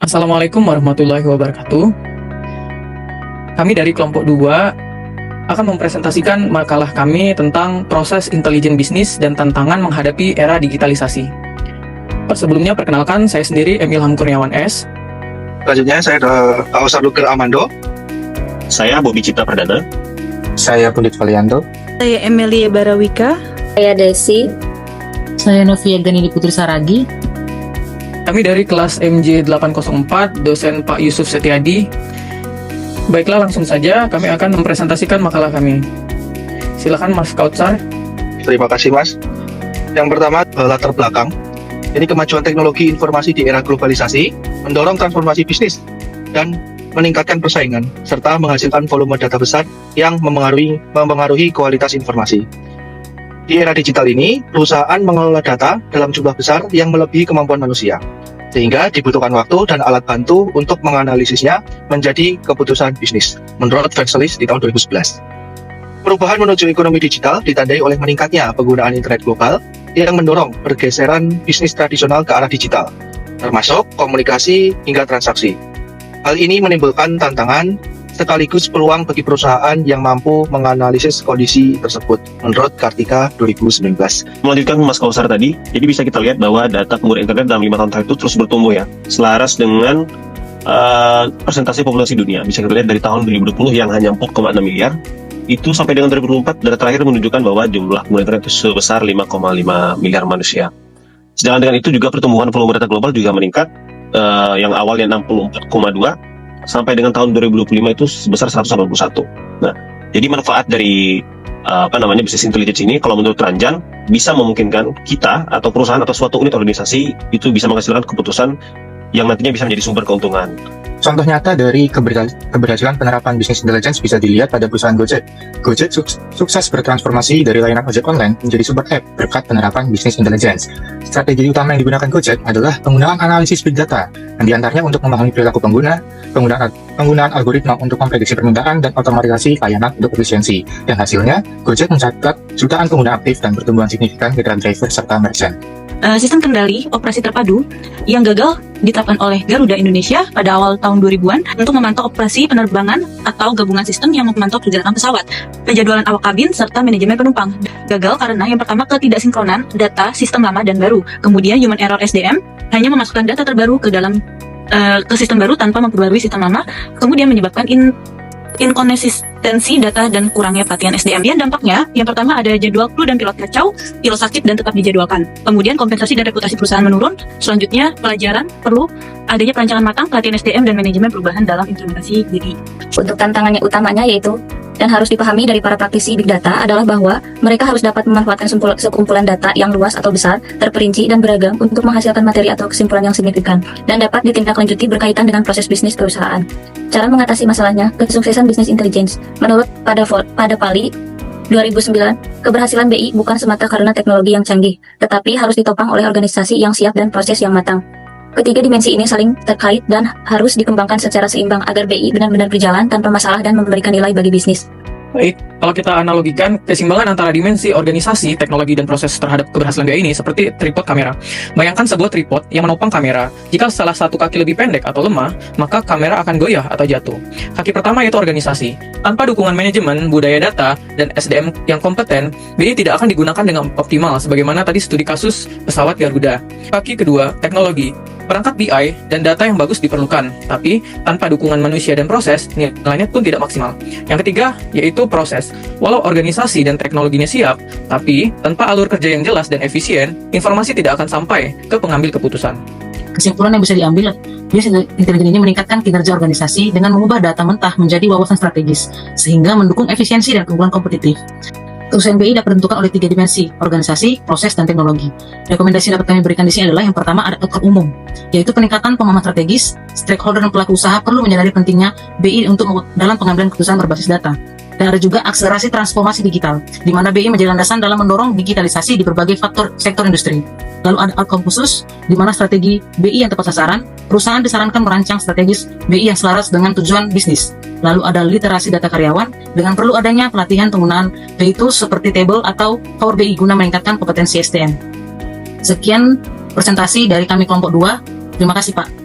Assalamualaikum warahmatullahi wabarakatuh. Kami dari kelompok 2 akan mempresentasikan makalah kami tentang proses intelijen bisnis dan tantangan menghadapi era digitalisasi. Sebelumnya perkenalkan, saya sendiri Emil Kurniawan S. Selanjutnya saya ada Pak Luger Amando. Saya Bobi Cipta Perdana. Saya Pundit Valianto. Saya Emilia Barawika. Saya Desi. Saya Novia Ganini Putri Saragi. Kami dari kelas MJ 804, dosen Pak Yusuf Setiadi. Baiklah, langsung saja kami akan mempresentasikan makalah kami. Silakan Mas Kautsar. Terima kasih Mas. Yang pertama, latar belakang. Ini kemajuan teknologi informasi di era globalisasi, mendorong transformasi bisnis, dan meningkatkan persaingan, serta menghasilkan volume data besar yang mempengaruhi kualitas informasi. Di era digital ini, perusahaan mengelola data dalam jumlah besar yang melebihi kemampuan manusia, sehingga dibutuhkan waktu dan alat bantu untuk menganalisisnya menjadi keputusan bisnis, menurut Vexelis di tahun 2011. Perubahan menuju ekonomi digital ditandai oleh meningkatnya penggunaan internet global yang mendorong pergeseran bisnis tradisional ke arah digital, termasuk komunikasi hingga transaksi. Hal ini menimbulkan tantangan sekaligus peluang bagi perusahaan yang mampu menganalisis kondisi tersebut, menurut Kartika 2019. Melanjutkan Mas Kausar tadi, jadi bisa kita lihat bahwa data pengguna internet dalam 5 tahun terakhir itu terus bertumbuh ya, selaras dengan persentase populasi dunia. Bisa kita lihat dari tahun 2020 yang hanya 4,6 miliar, itu sampai dengan 2024, data terakhir menunjukkan bahwa jumlah pengguna internet itu sebesar 5,5 miliar manusia. Sedangkan dengan itu juga pertumbuhan volume data global juga meningkat, yang awalnya 64,2, sampai dengan tahun 2025 itu sebesar 181. Nah, jadi manfaat dari bisnis intelligence ini, kalau menurut Ranjan, bisa memungkinkan kita atau perusahaan atau suatu unit organisasi itu bisa menghasilkan keputusan yang nantinya bisa menjadi sumber keuntungan. Contoh nyata dari keberhasilan penerapan bisnis intelligence bisa dilihat pada perusahaan Gojek. Gojek sukses bertransformasi dari layanan ojek online menjadi super app berkat penerapan bisnis intelligence. Strategi utama yang digunakan Gojek adalah penggunaan analisis big data, yang diantaranya untuk memahami perilaku pengguna, penggunaan algoritma untuk memprediksi permintaan, dan otomatisasi layanan untuk efisiensi. Dan hasilnya, Gojek mencatat jutaan pengguna aktif dan pertumbuhan signifikan kendaraan driver serta merchant. Sistem kendali operasi terpadu yang gagal diterapkan oleh Garuda Indonesia pada awal tahun 2000-an untuk memantau operasi penerbangan atau gabungan sistem yang memantau perjalanan pesawat, penjadwalan awak kabin, serta manajemen penumpang. Gagal karena yang pertama ketidaksinkronan data sistem lama dan baru. Kemudian human error SDM hanya memasukkan data terbaru ke dalam ke sistem baru tanpa memperbarui sistem lama, kemudian menyebabkan inkonsistensi data dan kurangnya pelatihan SDM. Dan dampaknya, yang pertama ada jadwal kru dan pilot kacau, pilot sakit dan tetap dijadwalkan. Kemudian kompensasi dan reputasi perusahaan menurun. Selanjutnya pelajaran perlu adanya perancangan matang, pelatihan SDM dan manajemen perubahan dalam implementasi BI. Untuk tantangannya utamanya yaitu, dan harus dipahami dari para praktisi big data adalah bahwa mereka harus dapat memanfaatkan sekumpulan data yang luas atau besar, terperinci dan beragam untuk menghasilkan materi atau kesimpulan yang signifikan dan dapat ditindaklanjuti berkaitan dengan proses bisnis perusahaan. Cara mengatasi masalahnya, kesuksesan bisnis intelligence. Menurut pada Pali 2009, keberhasilan BI bukan semata karena teknologi yang canggih, tetapi harus ditopang oleh organisasi yang siap dan proses yang matang. Ketiga dimensi ini saling terkait dan harus dikembangkan secara seimbang agar BI benar-benar berjalan tanpa masalah dan memberikan nilai bagi bisnis. Baik, kalau kita analogikan keseimbangan antara dimensi organisasi, teknologi, dan proses terhadap keberhasilan BI ini seperti tripod kamera. Bayangkan sebuah tripod yang menopang kamera. Jika salah satu kaki lebih pendek atau lemah, maka kamera akan goyah atau jatuh. Kaki pertama yaitu organisasi. Tanpa dukungan manajemen, budaya data, dan SDM yang kompeten, BI tidak akan digunakan dengan optimal sebagaimana tadi studi kasus pesawat Garuda. Kaki kedua, teknologi. Perangkat BI dan data yang bagus diperlukan, tapi tanpa dukungan manusia dan proses, nilainya pun tidak maksimal. Yang ketiga, yaitu proses. Walau organisasi dan teknologinya siap, tapi tanpa alur kerja yang jelas dan efisien, informasi tidak akan sampai ke pengambil keputusan. Kesimpulan yang bisa diambil, bisnis intelijen ini meningkatkan kinerja organisasi dengan mengubah data mentah menjadi wawasan strategis, sehingga mendukung efisiensi dan keunggulan kompetitif. Kesuksesan BI dapat ditentukan oleh 3 dimensi, organisasi, proses, dan teknologi. Rekomendasi yang dapat kami berikan di sini adalah yang pertama ada outcome umum, yaitu peningkatan pemahaman strategis, stakeholder dan pelaku usaha perlu menyadari pentingnya BI untuk dalam pengambilan keputusan berbasis data. Dan ada juga akselerasi transformasi digital, di mana BI menjadi landasan dalam mendorong digitalisasi di berbagai sektor industri. Lalu ada outcome khusus, di mana strategi BI yang tepat sasaran, perusahaan disarankan merancang strategis BI yang selaras dengan tujuan bisnis. Lalu ada literasi data karyawan, dengan perlu adanya pelatihan penggunaan BI tools seperti Table atau Power BI guna meningkatkan kompetensi SDM. Sekian presentasi dari kami kelompok 2. Terima kasih Pak.